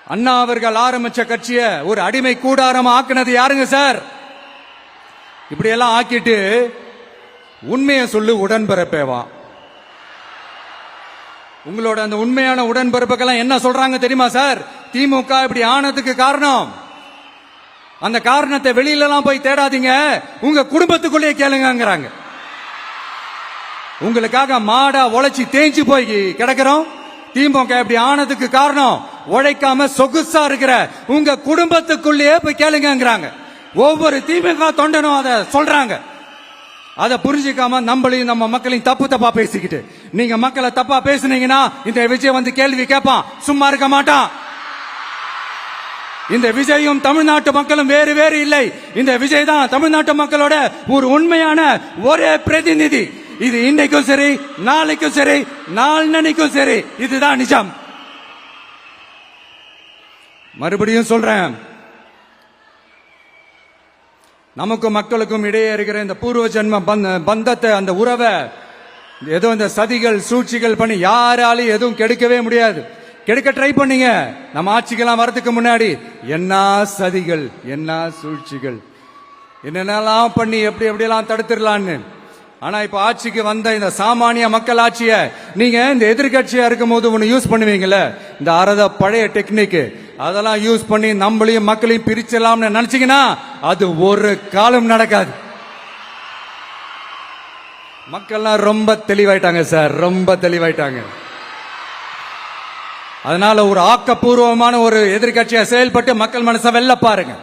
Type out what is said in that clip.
அண்ணா அவர்கள் ஆரம்பிச்ச கட்சிய ஒரு அடிமை கூடாரம் ஆக்குனது யாருங்க சார்? இப்படி எல்லாம் ஆக்கிட்டு உண்மையை சொல்லு உடன்பிறப்பேவா. உங்களோட அந்த உண்மையான உடன்பிறப்புக்கெல்லாம் என்ன சொல்றாங்க தெரியுமா சார்? திமுக இப்படி ஆனதுக்கு காரணம், அந்த காரணத்தை வெளியில எல்லாம் போய் தேடாதீங்க, உங்க குடும்பத்துக்குள்ளேயே கேளுங்கிறாங்க. உங்களுக்காக மாடா உழைச்சி தேஞ்சு போய் கிடக்கிறோம். திமுக இப்படி ஆனதுக்கு காரணம் உழைக்காம சொகுசா இருக்கிற உங்க குடும்பத்துக்குள்ளேயே போய் கேளுங்கிறாங்க. ஒவ்வொரு திமுக தொண்டனும் அதை சொல்றாங்க. அதை புரிஞ்சுக்காம நம்மளையும் நம்ம மக்களையும் தப்பா பேசிக்கிட்டு, நீங்க மக்களை தப்பா பேசுனீங்கன்னா இந்த விஜய் வந்து கேள்வி கேட்பான், சும்மா இருக்க மாட்டான். இந்த விஜயும் தமிழ்நாட்டு மக்களும் வேறு வேறு இல்லை. இந்த விஜய் தான் தமிழ்நாட்டு மக்களோட ஒரு உண்மையான ஒரே பிரதிநிதி. இது இன்னைக்கும் சரி, நாளைக்கும் சரி, நாளன்னைக்கும் சரி, இதுதான் நிஜம். மறுபடியும் சொல்றேன், நமக்கும் மக்களுக்கும் இடையே இருக்கிற இந்த பூர்வ ஜென்ம பந்தத்தை, அந்த உறவை ஏதோ இந்த சதிகள் சூழ்ச்சிகள் பண்ணி யாராலையும் எதுவும் கெடுக்கவே முடியாது. கெடுக்க ட்ரை பண்ணீங்க. நம்ம ஆட்சிக்கெல்லாம் வரதுக்கு முன்னாடி என்ன சதிகள், என்ன சூழ்ச்சிகள், என்னென்னலாம் பண்ணி எப்படி எப்படியெல்லாம் தடுத்துடலான்னு. ஆனா இப்ப ஆட்சிக்கு வந்த இந்த சாமானிய மக்கள் ஆட்சிய நீங்க இந்த எதிர்கட்சியா இருக்கும் போது ஒண்ணு யூஸ் பண்ணுவீங்கல்ல, இந்த பழைய டெக்னிக், அதெல்லாம் யூஸ் பண்ணி நம்மளையும் மக்களையும் பிரிச்சலாம்னு நினைச்சீங்கன்னா அது ஒரு காலம் நடக்காது. மக்கள்லாம் ரொம்ப தெளிவாயிட்டாங்க சார், ரொம்ப தெளிவாயிட்டாங்க. அதனால ஒரு ஆக்கப்பூர்வமான ஒரு எதிர்கட்சியா செயல்பட்டு மக்கள் மனசை வெல்ல பாருங்க.